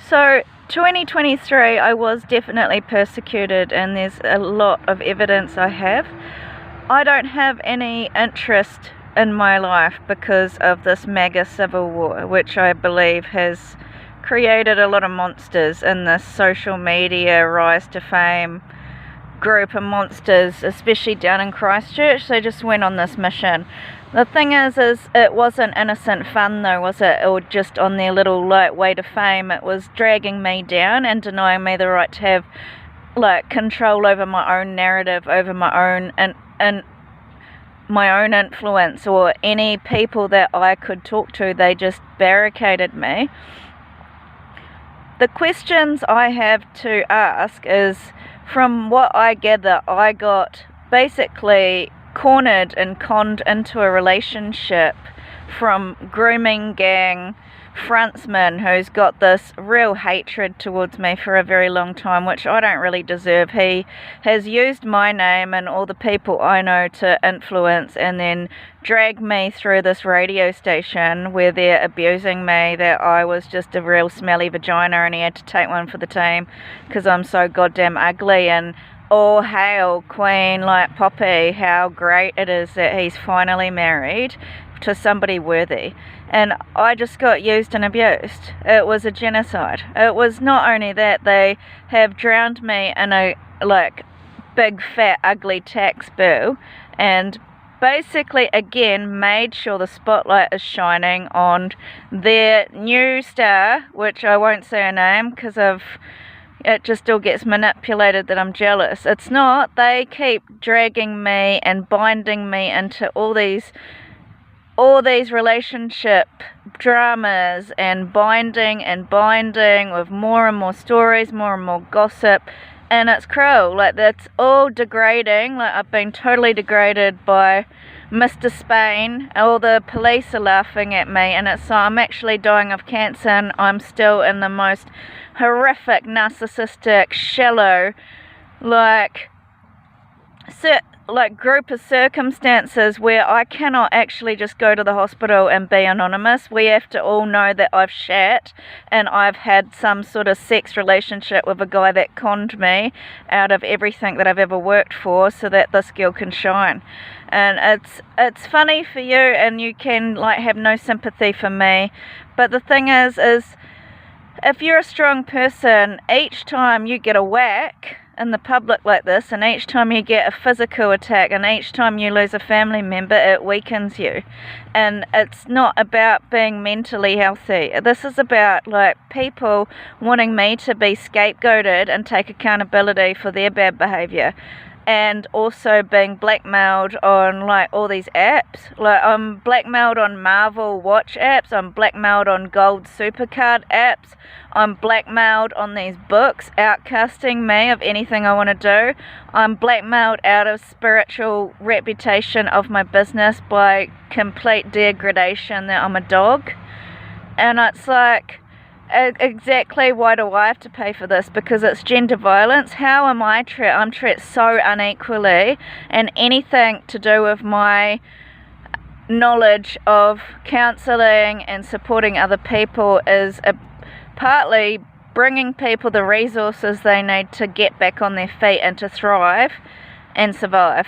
So 2023, I was definitely persecuted, and there's a lot of evidence I have. I don't have any interest in my life because of this MAGA civil war, which I believe has created a lot of monsters in this social media rise to fame group of monsters, especially down in Christchurch. They just went on this mission. The thing is it wasn't innocent fun though, was it? Or just on their little way to fame. It was dragging me down and denying me the right to have control over my own narrative, over my own and my own influence, or any people that I could talk to. They just barricaded me. The questions I have to ask is, from what I gather, I got basically cornered and conned into a relationship from grooming gang frontsman who's got this real hatred towards me for a very long time, which I don't really deserve. He has used my name and all the people I know to influence and then drag me through this radio station where they're abusing me, that I was just a real smelly vagina and he had to take one for the team because I'm so goddamn ugly. And all hail Queen Poppy, how great it is that he's finally married to somebody worthy. And I just got used and abused. It was a genocide. It was not only that, they have drowned me in a big fat ugly tax bill and basically again made sure the spotlight is shining on their new star, which I won't say her name because it just still gets manipulated that I'm jealous. It's not. They keep dragging me and binding me into all these relationship dramas and binding with more and more stories, more and more gossip, and it's cruel. That's all degrading. I've been totally degraded by Mr. Spain. All the police are laughing at me, and I'm actually dying of cancer, and I'm still in the most horrific, narcissistic, shallow, group of circumstances where I cannot actually just go to the hospital and be anonymous. We have to all know that I've shat and I've had some sort of sex relationship with a guy that conned me out of everything that I've ever worked for so that this girl can shine. And it's funny for you, and you can have no sympathy for me, but the thing is if you're a strong person, each time you get a whack in the public like this, and each time you get a physical attack, and each time you lose a family member, it weakens you. And it's not about being mentally healthy. This is about people wanting me to be scapegoated and take accountability for their bad behavior, and also being blackmailed on all these apps. I'm blackmailed on Marvel Watch apps, I'm blackmailed on Gold Supercard apps, I'm blackmailed on these books, outcasting me of anything I want to do. I'm blackmailed out of spiritual reputation of my business by complete degradation that I'm a dog. And it's exactly why do I have to pay for this? Because it's gender violence. How am I treated? I'm treated so unequally, and anything to do with my knowledge of counselling and supporting other people is partly bringing people the resources they need to get back on their feet and to thrive and survive.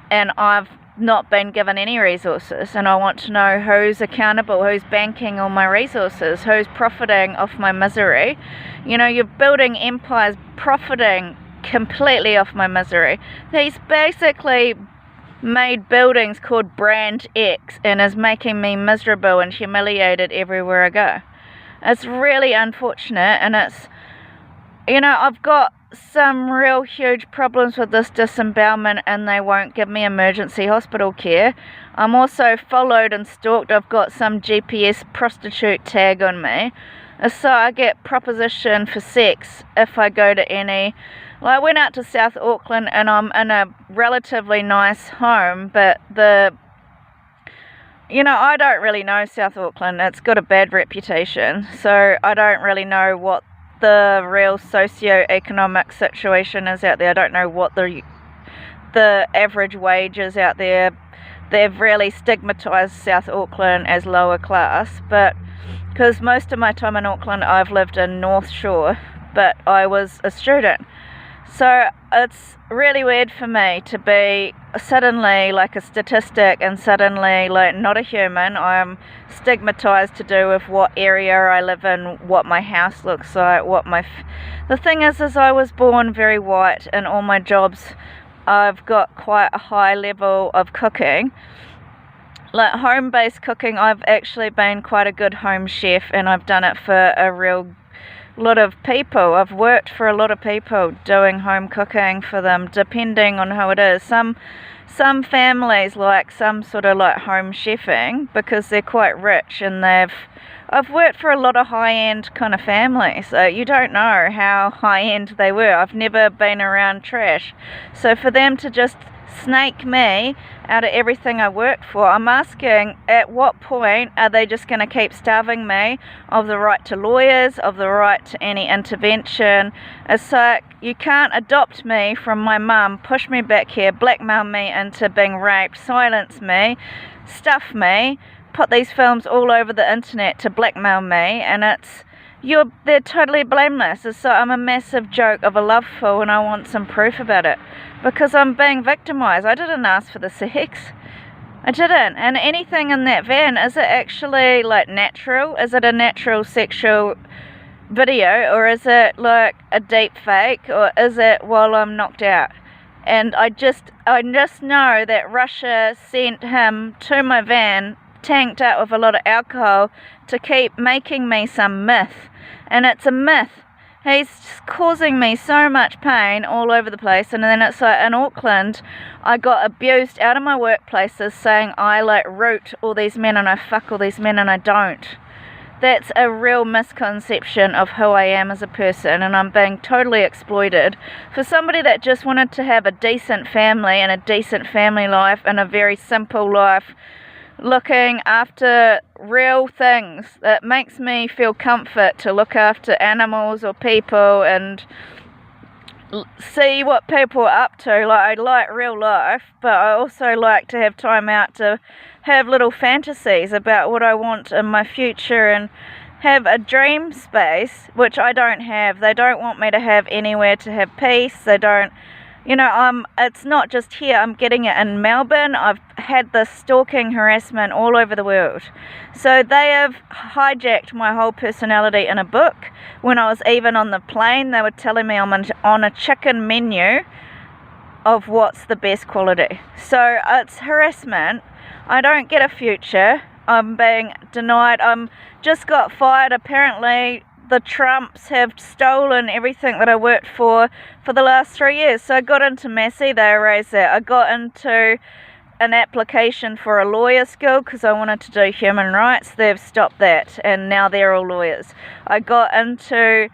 And I've not been given any resources, and I want to know who's accountable, who's banking all my resources, who's profiting off my misery. You're building empires profiting completely off my misery. He's basically made buildings called Brand X and is making me miserable and humiliated everywhere I go. It's really unfortunate, and it's, I've got some real huge problems with this disembowelment, and they won't give me emergency hospital care. I'm also followed and stalked. I've got some GPS prostitute tag on me. So I get proposition for sex if I go to any. I went out to South Auckland, and I'm in a relatively nice home, but I don't really know South Auckland. It's got a bad reputation, so I don't really know what the real socio-economic situation is out there. I don't know what the average wage is out there. They've really stigmatised South Auckland as lower class, but because most of my time in Auckland I've lived in North Shore, but I was a student. So it's really weird for me to be suddenly like a statistic and suddenly like not a human. I'm stigmatized to do with what area I live in, what my house looks like, the thing is I was born very white. In all my jobs I've got quite a high level of cooking. Like home-based cooking, I've actually been quite a good home chef, and I've done it for a real lot of people. I've worked for a lot of people doing home cooking for them, depending on who it is. Some families like some sort of like home chefing because they're quite rich, and I've worked for a lot of high-end kind of families, so you don't know how high-end they were. I've never been around trash. So for them to just snake me out of everything I worked for, I'm asking, at what point are they just going to keep starving me of the right to lawyers, of the right to any intervention? It's like, you can't adopt me from my mum, push me back here, blackmail me into being raped, silence me, stuff me, put these films all over the internet to blackmail me, and they're totally blameless. It's like I'm a massive joke of a love fool, and I want some proof about it because I'm being victimized. I didn't ask for the sex. I didn't. And anything in that van, is it actually like natural? Is it a natural sexual video, or is it like a deep fake, or is it while I'm knocked out? And I just know that Russia sent him to my van tanked up with a lot of alcohol to keep making me some myth. And it's a myth. He's causing me so much pain all over the place. And then it's like in Auckland, I got abused out of my workplaces saying I like root all these men and I fuck all these men, and I don't. That's a real misconception of who I am as a person, and I'm being totally exploited. For somebody that just wanted to have a decent family and a decent family life and a very simple life, looking after real things, that makes me feel comfort to look after animals or people and see what people are up to. Like, I like real life, but I also like to have time out to have little fantasies about what I want in my future and have a dream space, which I don't have. They don't want me to have anywhere to have peace. They don't, it's not just here. I'm getting it in Melbourne. I've had this stalking harassment all over the world. So they have hijacked my whole personality in a book. When I was even on the plane, they were telling me I'm on a chicken menu of what's the best quality. So it's harassment. I don't get a future. I'm being denied. I'm just got fired. Apparently the Trumps have stolen everything that I worked for the last 3 years. So I got into Massey, they erased that. I got into an application for a lawyer school because I wanted to do human rights. They've stopped that, and now they're all lawyers. I got into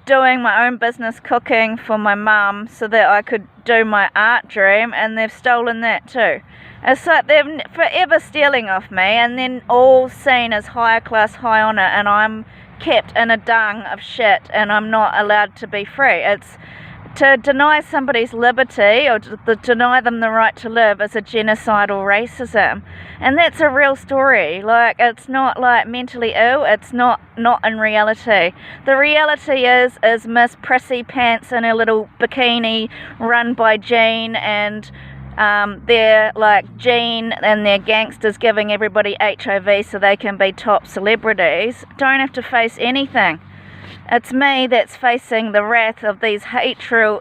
doing my own business, cooking for my mum so that I could do my art dream, and they've stolen that too. It's like they're forever stealing off me, and then all seen as higher class, high honour, and I'm kept in a dung of shit, and I'm not allowed to be free. It's to deny somebody's liberty or to deny them the right to live is a genocidal racism, and that's a real story. Like, it's not like mentally ill. It's not in reality. The reality is Miss Prissy Pants in her little bikini run by Jean, and they're like Jean and their gangsters giving everybody HIV so they can be top celebrities, don't have to face anything. It's me that's facing the wrath of these hatred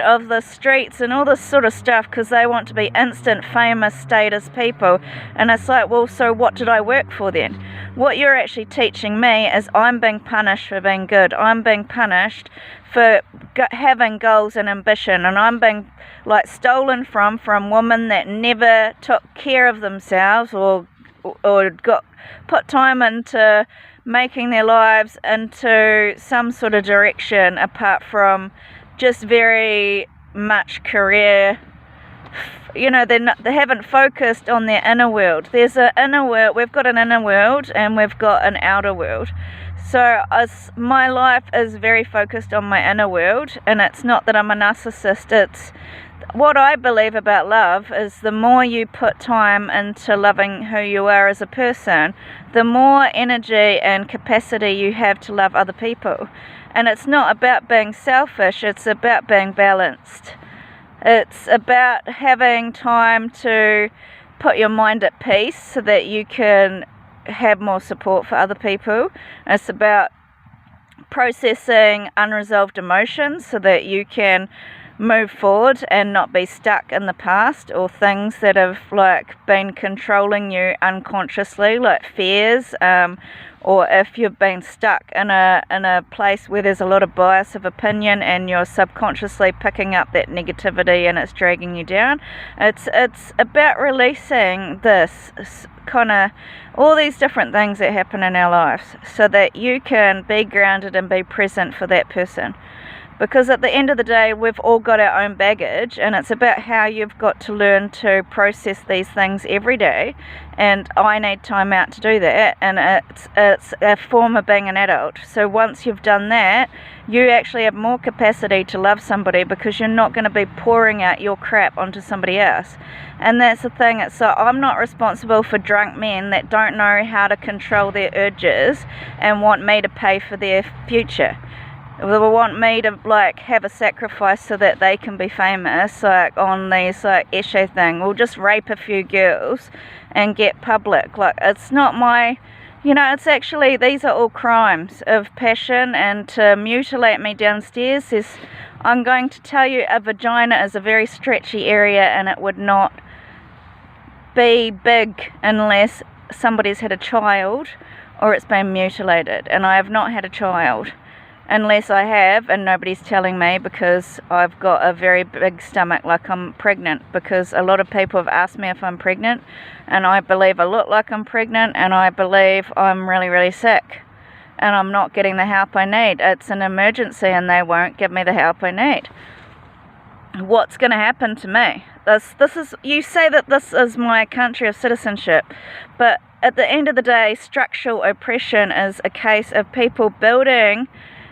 of the streets and all this sort of stuff because they want to be instant famous status people. And it's like, well, so what did I work for then? What you're actually teaching me is I'm being punished for being good. I'm being punished for having goals and ambition, and I'm being like stolen from women that never took care of themselves or got put time into making their lives into some sort of direction apart from just very much career. They haven't focused on their inner world. There's an inner world. We've got an inner world and we've got an outer world. So my life is very focused on my inner world, and it's not that I'm a narcissist. what I believe about love is the more you put time into loving who you are as a person, the more energy and capacity you have to love other people. And it's not about being selfish, it's about being balanced. It's about having time to put your mind at peace so that you can have more support for other people. It's about processing unresolved emotions so that you can move forward and not be stuck in the past or things that have been controlling you unconsciously, like fears, or if you've been stuck in a place where there's a lot of bias of opinion and you're subconsciously picking up that negativity and it's dragging you down. It's about releasing this kind of all these different things that happen in our lives so that you can be grounded and be present for that person. Because at the end of the day, we've all got our own baggage, and it's about how you've got to learn to process these things every day. And I need time out to do that, and it's a form of being an adult. So once you've done that, you actually have more capacity to love somebody because you're not going to be pouring out your crap onto somebody else. And that's the thing. So I'm not responsible for drunk men that don't know how to control their urges and want me to pay for their future. They want me to have a sacrifice so that they can be famous, on these issue thing. We'll just rape a few girls and get public. It's not my, it's actually, these are all crimes of passion. And to mutilate me downstairs I'm going to tell you, a vagina is a very stretchy area and it would not be big unless somebody's had a child or it's been mutilated. And I have not had a child. Unless I have, and nobody's telling me, because I've got a very big stomach, like I'm pregnant, because a lot of people have asked me if I'm pregnant, and I believe I look like I'm pregnant, and I believe I'm really, really sick, and I'm not getting the help I need. It's an emergency, and they won't give me the help I need. What's going to happen to me? This is, you say that this is my country of citizenship, but at the end of the day, structural oppression is a case of people building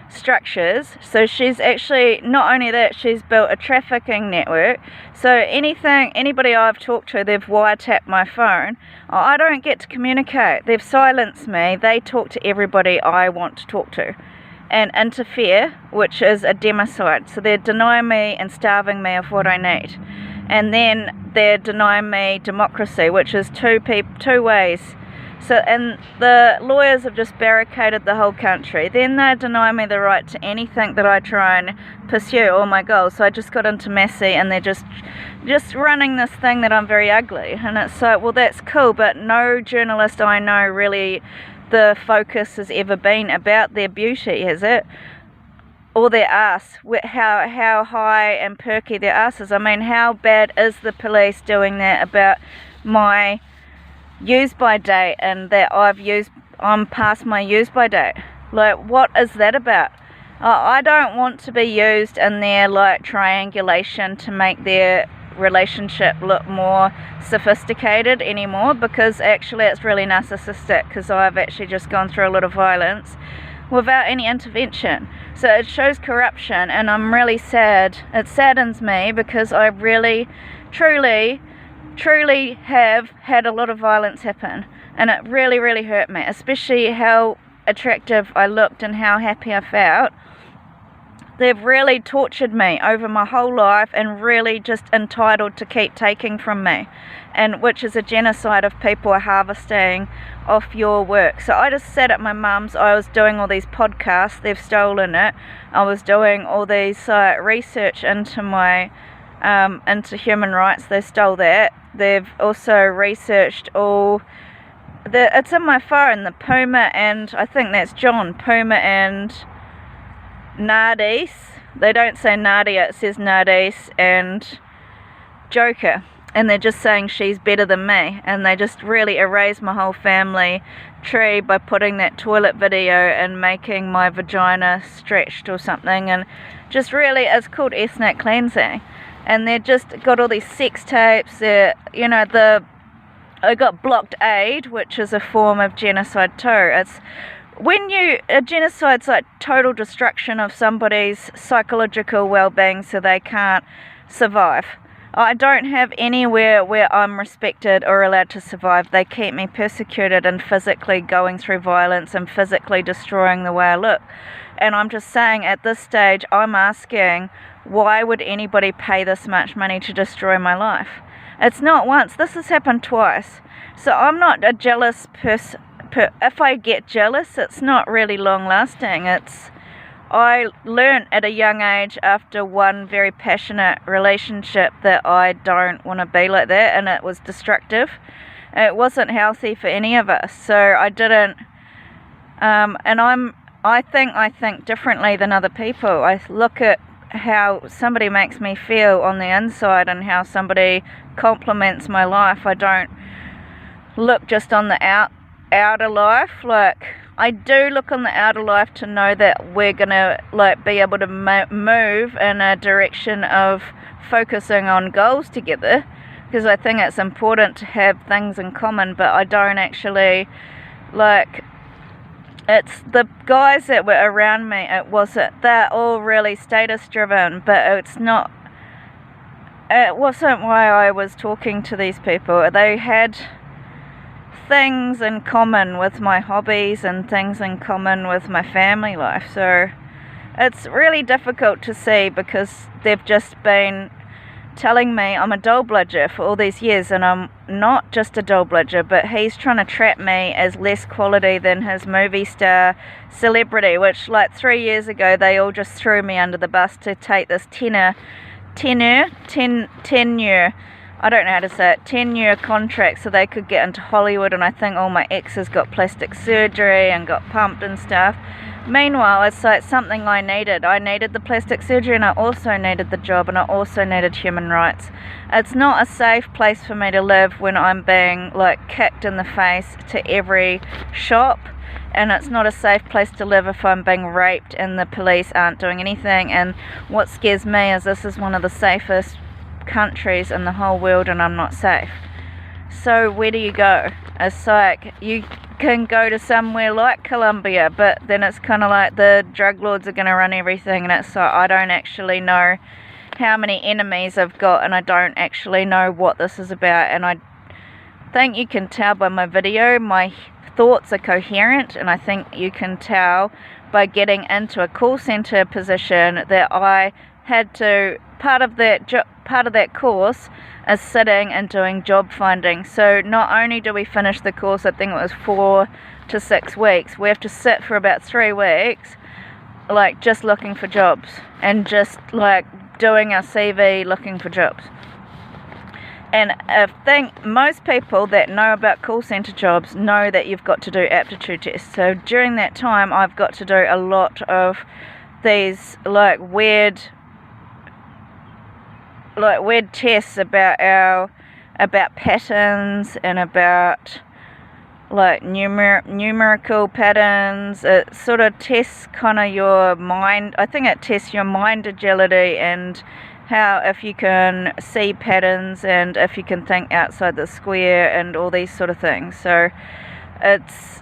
structures. So she's actually, not only that, she's built a trafficking network. So anybody I've talked to, they've wiretapped my phone. I don't get to communicate. They've silenced me. They talk to everybody I want to talk to and interfere, which is a democide. So they're denying me and starving me of what I need. And then they're denying me democracy, which is two ways. So, and the lawyers have just barricaded the whole country. Then they deny me the right to anything that I try and pursue, all my goals. So I just got into Massey, and they're just running this thing that I'm very ugly. And it's like, well, that's cool, but no journalist I know really, the focus has ever been about their beauty, has it? Or their ass, how high and perky their ass is. I mean, how bad is the police doing that about my use by date and that I'm past my use by date? What is that about? I don't want to be used in their triangulation to make their relationship look more sophisticated anymore, because actually it's really narcissistic, because I've actually just gone through a lot of violence without any intervention. So it shows corruption, and I'm really sad. It saddens me because I really, truly have had a lot of violence happen, and it really, really hurt me, especially how attractive I looked and how happy I felt. They've really tortured me over my whole life and really just entitled to keep taking from me, and which is a genocide of people are harvesting off your work. So I just sat at my mum's. I was doing all these podcasts. They've stolen it. I was doing all these research into my into human rights. They stole that. They've also researched it's in my phone, the Puma, and I think that's John, Puma and Nardis. They don't say Nadia, it says Nardis and Joker, and they're just saying she's better than me, and they just really erased my whole family tree by putting that toilet video and making my vagina stretched or something, and just really, it's called ethnic cleansing. And they're just got all these sex tapes. I got blocked aid, which is a form of genocide too. It's when a genocide's like total destruction of somebody's psychological well-being so they can't survive. I don't have anywhere where I'm respected or allowed to survive. They keep me persecuted and physically going through violence and physically destroying the way I look. And I'm just saying, at this stage, I'm asking, why would anybody pay this much money to destroy my life? It's not once. This has happened twice. So I'm not a jealous person. If I get jealous, it's not really long lasting. I learned at a young age after one very passionate relationship that I don't want to be like that, and it was destructive. It wasn't healthy for any of us. So I didn't. And I think differently than other people. I look at how somebody makes me feel on the inside and how somebody complements my life. I don't look just on the outer life. Like, I do look on the outer life to know that we're gonna be able to move in a direction of focusing on goals together, because I think it's important to have things in common. But I don't actually it's the guys that were around me. They're all really status driven, but it wasn't why I was talking to these people. They had things in common with my hobbies and things in common with my family life. So it's really difficult to see, because they've just been telling me I'm a doll-bludger for all these years, and I'm not just a doll-bludger, but he's trying to trap me as less quality than his movie star celebrity, which 3 years ago they all just threw me under the bus to take this tenure, I don't know how to say it, 10-year contract so they could get into Hollywood. And I think all my exes got plastic surgery and got pumped and stuff. Meanwhile, it's something I needed. I needed the plastic surgery, and I also needed the job, and I also needed human rights. It's not a safe place for me to live when I'm being kicked in the face to every shop, and it's not a safe place to live if I'm being raped and the police aren't doing anything. And what scares me is this is one of the safest countries in the whole world, and I'm not safe. So where do you go? It's you can go to somewhere like Colombia, but then it's kind of like the drug lords are going to run everything, and it's I don't actually know how many enemies I've got, and I don't actually know what this is about. And I think you can tell by my video, my thoughts are coherent, and I think you can tell by getting into a call center position that I had to, part of that course is sitting and doing job finding. So not only do we finish the course, I think it was 4 to 6 weeks, we have to sit for about 3 weeks just looking for jobs, and just doing our CV looking for jobs. And I think most people that know about call centre jobs know that you've got to do aptitude tests. So during that time I've got to do a lot of these weird tests about patterns and about numerical patterns. It sort of tests kind of your mind. I think it tests your mind agility and how, if you can see patterns and if you can think outside the square and all these sort of things. So it's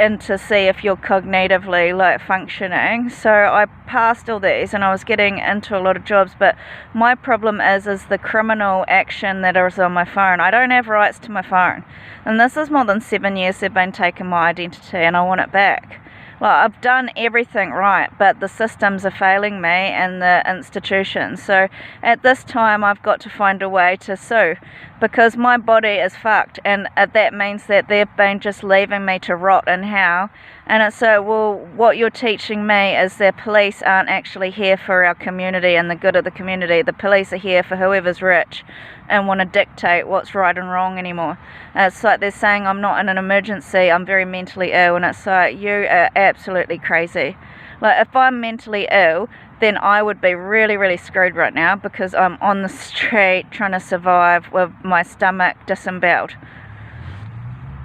and to see if you're cognitively functioning. So I passed all these and I was getting into a lot of jobs, but my problem is the criminal action that is on my phone. I don't have rights to my phone, and this is more than 7 years they've been taking my identity, and I want it back. I've done everything right, but the systems are failing me and the institutions. So at this time I've got to find a way to sue, because my body is fucked, and that means that they've been just leaving me to rot in hell. And it's what you're teaching me is that police aren't actually here for our community and the good of the community. The police are here for whoever's rich and want to dictate what's right and wrong anymore. It's they're saying I'm not in an emergency, I'm very mentally ill, and it's you are absolutely crazy. If I'm mentally ill, then I would be really, really screwed right now, because I'm on the street trying to survive with my stomach disemboweled.